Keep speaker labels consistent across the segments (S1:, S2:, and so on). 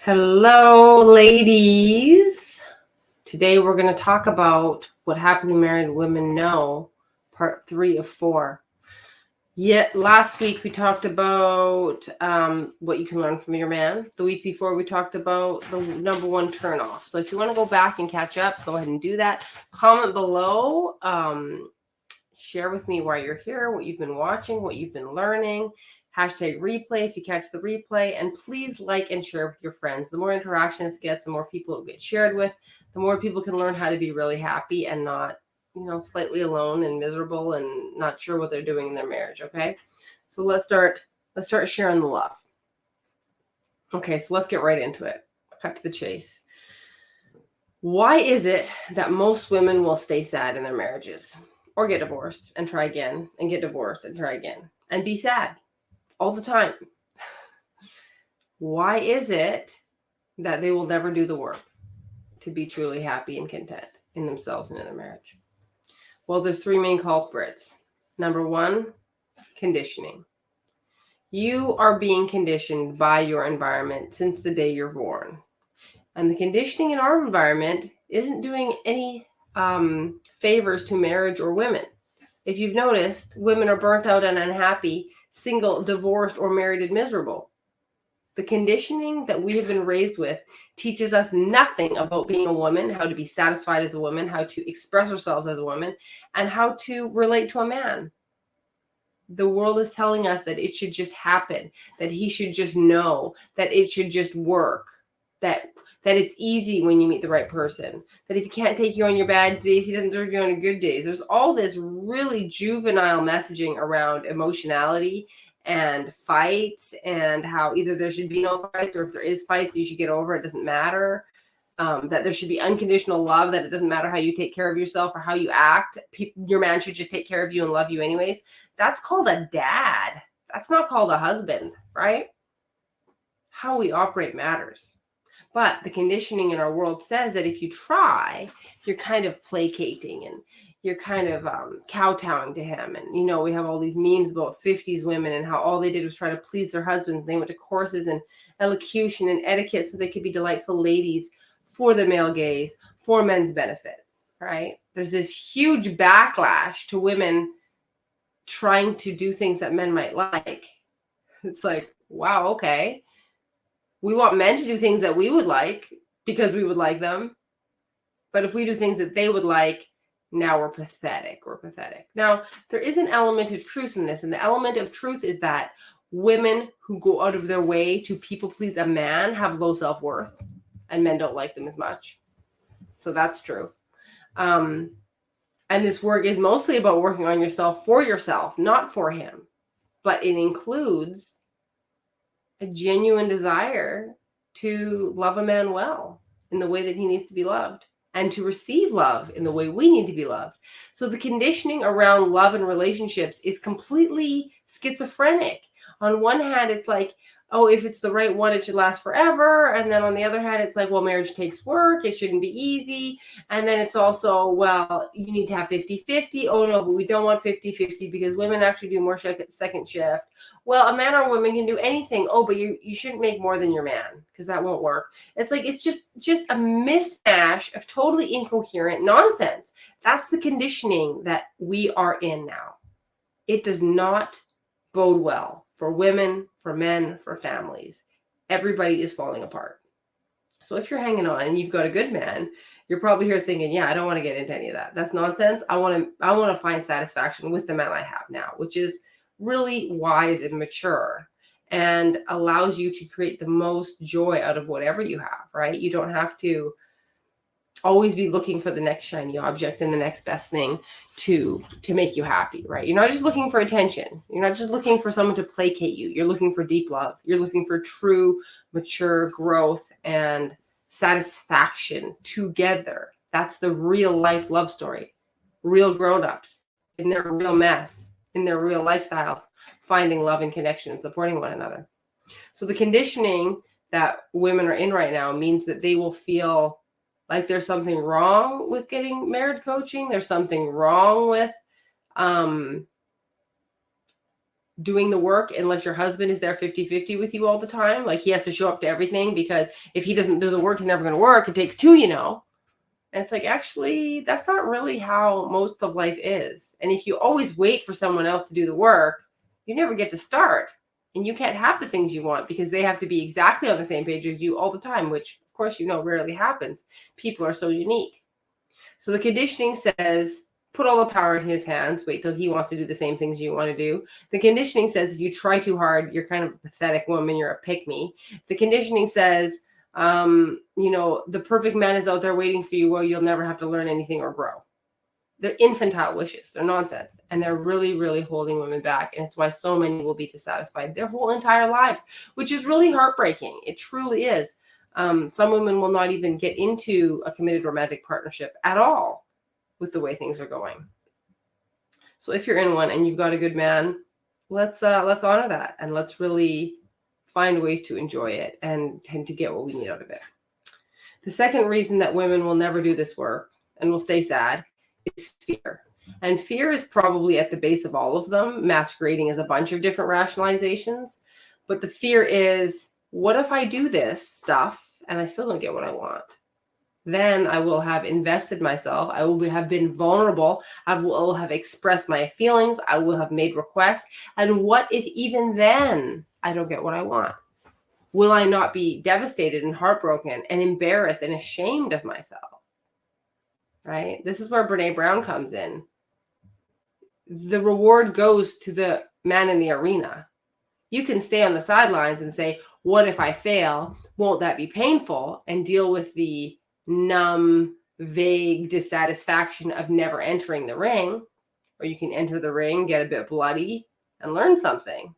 S1: Hello, ladies. Today we're going to talk about what happily married women know, part 3 of 4. Last week we talked about what you can learn from your man. The week before we talked about the number one turnoff. So if you want to go back and catch up, go ahead and do that. Comment below. Share with me why you're here, what you've been watching, what you've been learning. Hashtag replay if you catch the replay, and please like and share with your friends. The more interactions gets, the more people it gets shared with, the more people can learn how to be really happy and not, slightly alone and miserable and not sure what they're doing in their marriage. Okay, so let's start sharing the love. Okay, so let's get right into it. Cut to the chase. Why is it that most women will stay sad in their marriages or get divorced and try again and get divorced and try again and be sad all the time? Why is it that they will never do the work to be truly happy and content in themselves and in their marriage? Well, there's 3 main culprits. Number 1, conditioning. You are being conditioned by your environment since the day you're born. And the conditioning in our environment isn't doing any favors to marriage or women. If you've noticed, women are burnt out and unhappy, single, divorced, or married and miserable. The conditioning that we have been raised with teaches us nothing about being a woman, how to be satisfied as a woman, how to express ourselves as a woman, and how to relate to a man. The world is telling us that it should just happen, that he should just know, that it should just work, that it's easy when you meet the right person, that if he can't take you on your bad days, he doesn't deserve you on your good days. There's all this really juvenile messaging around emotionality and fights, and how either there should be no fights, or if there is fights, you should get over it. It doesn't matter. That there should be unconditional love, that it doesn't matter how you take care of yourself or how you act. Your man should just take care of you and love you anyways. That's called a dad. That's not called a husband, right? How we operate matters. But the conditioning in our world says that if you try, you're kind of placating and you're kind of kowtowing to him. And, we have all these memes about 50s women and how all they did was try to please their husbands. They went to courses in elocution and etiquette so they could be delightful ladies for the male gaze, for men's benefit, right? There's this huge backlash to women trying to do things that men might like. It's like, wow, okay. We want men to do things that we would like because we would like them. But if we do things that they would like, now we're pathetic. We're pathetic. Now, there is an element of truth in this. And the element of truth is that women who go out of their way to people please a man have low self-worth, and men don't like them as much. So that's true. And this work is mostly about working on yourself for yourself, not for him. But it includes a genuine desire to love a man well in the way that he needs to be loved, and to receive love in the way we need to be loved. So the conditioning around love and relationships is completely schizophrenic. On one hand, it's like, oh, if it's the right one, it should last forever. And then on the other hand, it's like, well, marriage takes work. It shouldn't be easy. And then it's also, well, you need to have 50-50. Oh, no, but we don't want 50-50 because women actually do more second shift. Well, a man or a woman can do anything. Oh, but you shouldn't make more than your man because that won't work. It's like, it's just a mishmash of totally incoherent nonsense. That's the conditioning that we are in now. It does not bode well for women, for men, for families. Everybody is falling apart. So if you're hanging on and you've got a good man, you're probably here thinking, yeah, I don't want to get into any of that. That's nonsense. I want to find satisfaction with the man I have now, which is really wise and mature and allows you to create the most joy out of whatever you have, right? You don't have to always be looking for the next shiny object and the next best thing to make you happy, right? You're not just looking for attention. You're not just looking for someone to placate you. You're looking for deep love. You're looking for true, mature growth and satisfaction together. That's the real life love story. Real grown-ups in their real mess, in their real lifestyles, finding love and connection and supporting one another. So the conditioning that women are in right now means that they will feel like there's something wrong with getting marriage coaching. There's something wrong with doing the work unless your husband is there 50-50 with you all the time. Like he has to show up to everything, because if he doesn't do the work, he's never going to work. It takes two, And it's like, actually, that's not really how most of life is. And if you always wait for someone else to do the work, you never get to start. And you can't have the things you want because they have to be exactly on the same page as you all the time, which, of course, rarely happens. People are so unique. So the conditioning says, put all the power in his hands. Wait till he wants to do the same things you want to do. The conditioning says, if you try too hard, you're kind of a pathetic woman. You're a pick-me. The conditioning says, the perfect man is out there waiting for you. Well, you'll never have to learn anything or grow. They're infantile wishes. They're nonsense. And they're really, really holding women back. And it's why so many will be dissatisfied their whole entire lives, which is really heartbreaking. It truly is. Some women will not even get into a committed romantic partnership at all with the way things are going. So if you're in one and you've got a good man, let's honor that, and let's really find ways to enjoy it and to get what we need out of it. The second reason that women will never do this work and will stay sad is fear. And fear is probably at the base of all of them, masquerading as a bunch of different rationalizations. But the fear is, what if I do this stuff and I still don't get what I want? Then I will have invested myself. I will have been vulnerable. I will have expressed my feelings. I will have made requests. And what if even then I don't get what I want? Will I not be devastated and heartbroken and embarrassed and ashamed of myself? Right? This is where Brene Brown comes in. The reward goes to the man in the arena. You can stay on the sidelines and say, what if I fail? Won't that be painful? And deal with the numb, vague dissatisfaction of never entering the ring. Or you can enter the ring, get a bit bloody, and learn something.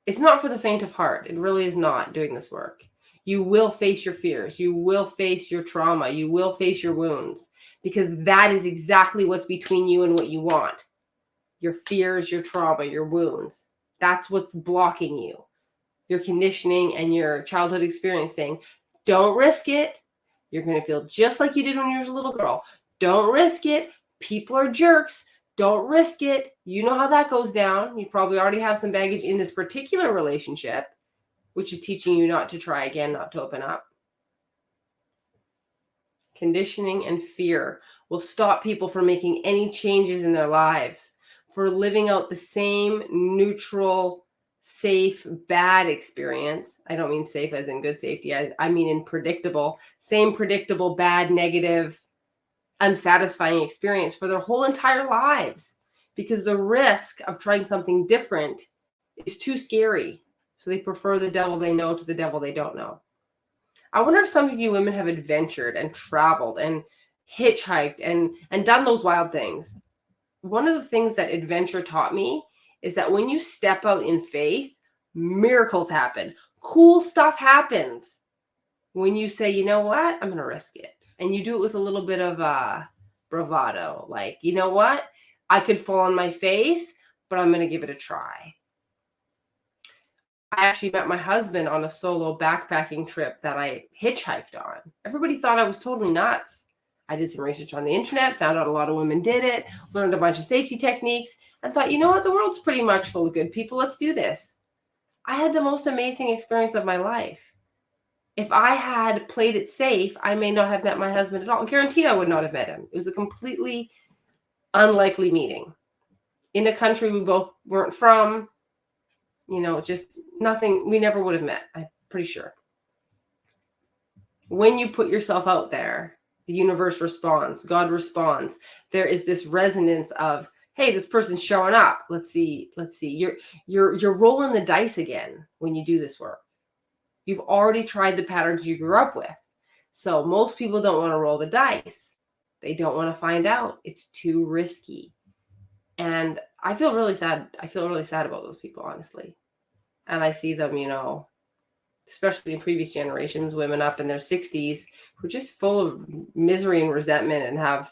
S1: It's not for the faint of heart. It really is not, doing this work. You will face your fears. You will face your trauma. You will face your wounds, because that is exactly what's between you and what you want. Your fears, your trauma, your wounds. That's what's blocking you. Your conditioning and your childhood experience saying, don't risk it. You're going to feel just like you did when you were a little girl. Don't risk it. People are jerks. Don't risk it. You know how that goes down. You probably already have some baggage in this particular relationship, which is teaching you not to try again, not to open up. Conditioning and fear will stop people from making any changes in their lives, for living out the same neutral, safe, bad experience. I don't mean safe as in good safety. I mean in predictable, same predictable, bad, negative, unsatisfying experience for their whole entire lives, because the risk of trying something different is too scary. So they prefer the devil they know to the devil they don't know. I wonder if some of you women have adventured and traveled and hitchhiked and done those wild things. One of the things that adventure taught me is that when you step out in faith, miracles happen. Cool stuff happens when you say, you know what, I'm going to risk it. And you do it with a little bit of bravado. Like, you know what, I could fall on my face, but I'm going to give it a try. I actually met my husband on a solo backpacking trip that I hitchhiked on. Everybody thought I was totally nuts. I did some research on the internet, found out a lot of women did it, learned a bunch of safety techniques, and thought, you know what, the world's pretty much full of good people. Let's do this. I had the most amazing experience of my life. If I had played it safe, I may not have met my husband at all. Guaranteed I would not have met him. It was a completely unlikely meeting in a country we both weren't from. Just nothing. We never would have met, I'm pretty sure. When you put yourself out there, the universe responds, God responds. There is this resonance of, hey, this person's showing up. Let's see. You're rolling the dice again when you do this work. You've already tried the patterns you grew up with. So most people don't want to roll the dice. They don't want to find out. It's too risky. And I feel really sad. I feel really sad about those people, honestly. And I see them, especially in previous generations, women up in their 60s who are just full of misery and resentment and have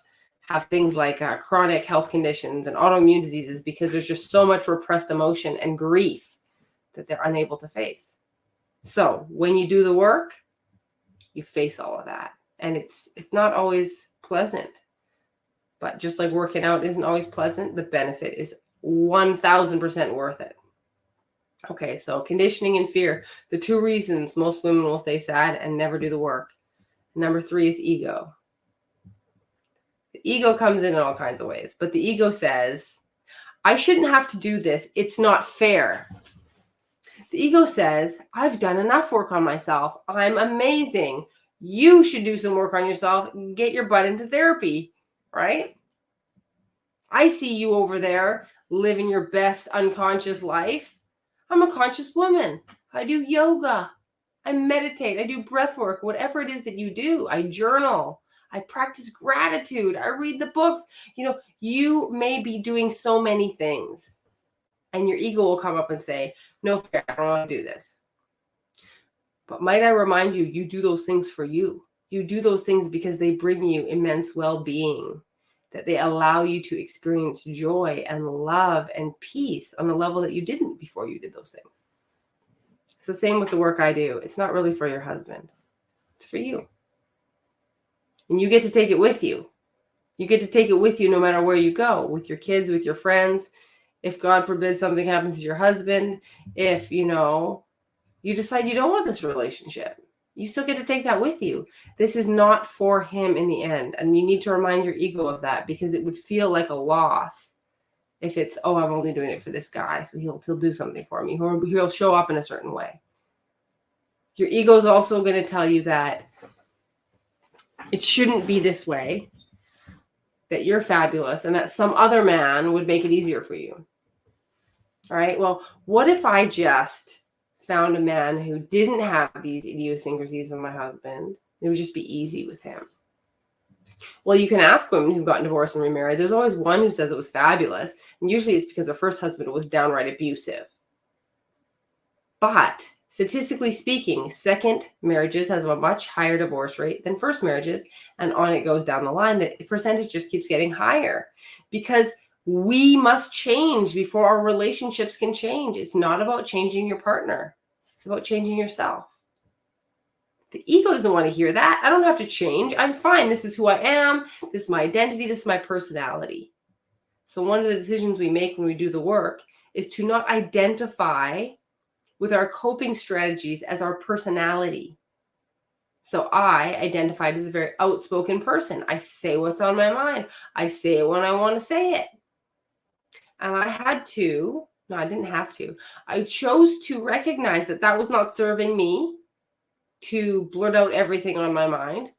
S1: things like chronic health conditions and autoimmune diseases, because there's just so much repressed emotion and grief that they're unable to face. So when you do the work, you face all of that. And it's not always pleasant. But just like working out isn't always pleasant, the benefit is 1000% worth it. Okay, so conditioning and fear, the two reasons most women will stay sad and never do the work. Number 3 is ego. The ego comes in all kinds of ways, but the ego says, I shouldn't have to do this. It's not fair. The ego says, I've done enough work on myself. I'm amazing. You should do some work on yourself. Get your butt into therapy, right? I see you over there living your best unconscious life. I'm a conscious woman. I do yoga. I meditate. I do breath work, whatever it is that you do. I journal. I practice gratitude. I read the books. You may be doing so many things. And your ego will come up and say, no fair, I don't want to do this. But might I remind you, you do those things for you. You do those things because they bring you immense well-being, that they allow you to experience joy and love and peace on a level that you didn't before you did those things. It's the same with the work I do. It's not really for your husband. It's for you. And you get to take it with you. You get to take it with you no matter where you go, with your kids, with your friends. If God forbid something happens to your husband, if, you decide you don't want this relationship, you still get to take that with you. This is not for him in the end. And you need to remind your ego of that, because it would feel like a loss if it's, oh, I'm only doing it for this guy, so he'll do something for me, or he'll show up in a certain way. Your ego is also going to tell you that it shouldn't be this way, that you're fabulous, and that some other man would make it easier for you. All right, well, what if I just found a man who didn't have these idiosyncrasies of my husband? It would just be easy with him. Well, you can ask women who've gotten divorced and remarried. There's always one who says it was fabulous, and usually it's because her first husband was downright abusive. But statistically speaking, second marriages have a much higher divorce rate than first marriages, and on it goes down the line. The percentage just keeps getting higher, because we must change before our relationships can change. It's not about changing your partner. It's about changing yourself. The ego doesn't want to hear that. I don't have to change. I'm fine. This is who I am. This is my identity. This is my personality. So one of the decisions we make when we do the work is to not identify with our coping strategies as our personality. So I identified as a very outspoken person. I say what's on my mind. I say it when I want to say it. And I didn't have to. I chose to recognize that that was not serving me, to blurt out everything on my mind.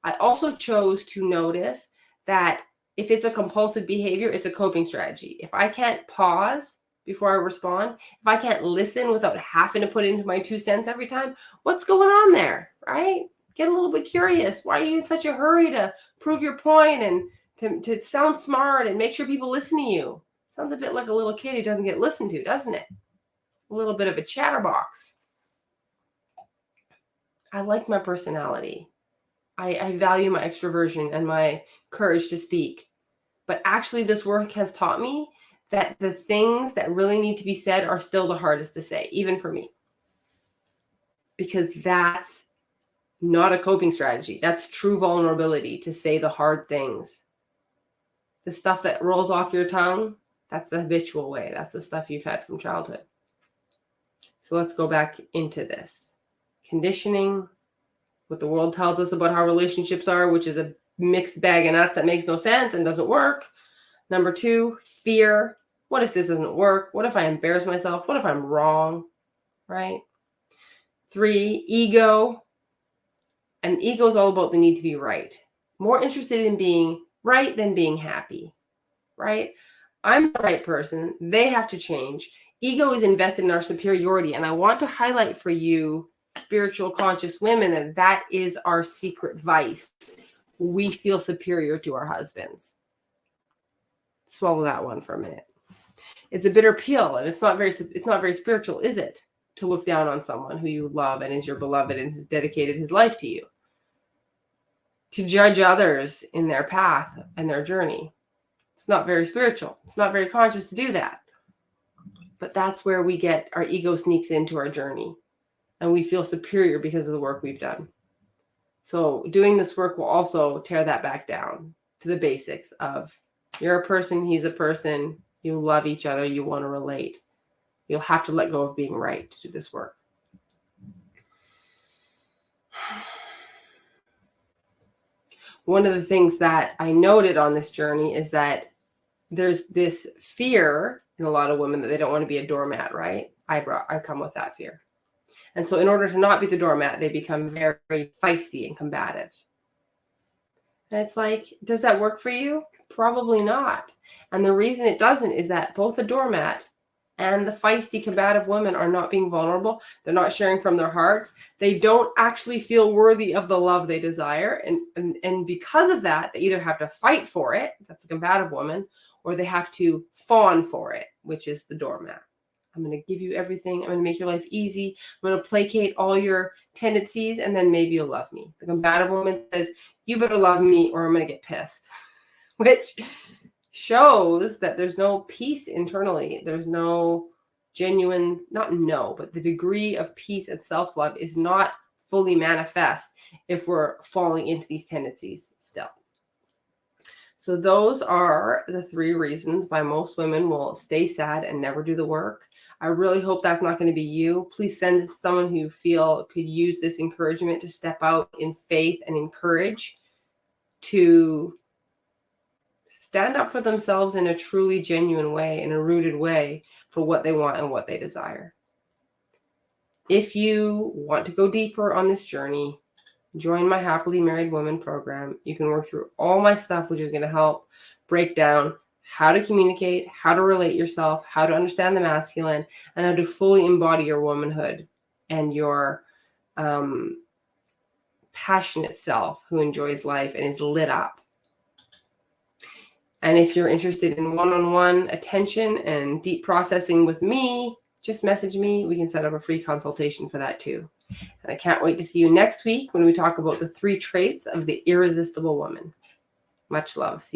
S1: I also chose to notice that if it's a compulsive behavior, it's a coping strategy. If I can't pause before I respond, if I can't listen without having to put into my 2 cents every time, what's going on there, right? Get a little bit curious. Why are you in such a hurry to prove your point and to sound smart and make sure people listen to you? Sounds a bit like a little kid who doesn't get listened to, doesn't it? A little bit of a chatterbox. I like my personality. I value my extroversion and my courage to speak. But actually, this work has taught me that the things that really need to be said are still the hardest to say, even for me. Because that's not a coping strategy. That's true vulnerability, to say the hard things. The stuff that rolls off your tongue, that's the habitual way. That's the stuff you've had from childhood. So let's go back into this. Conditioning, what the world tells us about how relationships are, which is a mixed bag of nuts that makes no sense and doesn't work. Number 2, fear. What if this doesn't work? What if I embarrass myself? What if I'm wrong? Right? 3, ego. And ego is all about the need to be right. More interested in being right than being happy. Right? I'm the right person. They have to change. Ego is invested in our superiority. And I want to highlight for you, spiritual conscious women, that is our secret vice. We feel superior to our husbands. Swallow that one for a minute. It's a bitter pill, and it's not very spiritual, is it? To look down on someone who you love and is your beloved and has dedicated his life to you. To judge others in their path and their journey. It's not very spiritual. It's not very conscious to do that. But that's where our ego sneaks into our journey. And we feel superior because of the work we've done. So doing this work will also tear that back down to the basics of, you're a person, he's a person, You love each other. You want to relate. You'll have to let go of being right to do this work. One of the things that I noted on this journey is that there's this fear in a lot of women that they don't want to be a doormat, right? I come with that fear. And so in order to not be the doormat, they become very, very feisty and combative. And it's like, does that work for you? Probably not. And the reason it doesn't is that both the doormat and the feisty, combative women are not being vulnerable. They're not sharing from their hearts. They don't actually feel worthy of the love they desire. And because of that, they either have to fight for it, that's the combative woman, or they have to fawn for it, which is the doormat. I'm going to give you everything. I'm going to make your life easy. I'm going to placate all your tendencies, and then maybe you'll love me. The combative woman says, you better love me or I'm going to get pissed, which shows that there's no peace internally. There's no genuine, but the degree of peace and self-love is not fully manifest if we're falling into these tendencies still. So those are the 3 reasons why most women will stay sad and never do the work. I really hope that's not going to be you. Please send it to someone who you feel could use this encouragement to step out in faith and in courage to stand up for themselves in a truly genuine way, in a rooted way for what they want and what they desire. If you want to go deeper on this journey, join my Happily Married Woman program. You can work through all my stuff, which is going to help break down how to communicate, how to relate yourself, how to understand the masculine, and how to fully embody your womanhood and your passionate self who enjoys life and is lit up. And if you're interested in one-on-one attention and deep processing with me, just message me. We can set up a free consultation for that too. And I can't wait to see you next week when we talk about the 3 traits of the irresistible woman. Much love. See you later.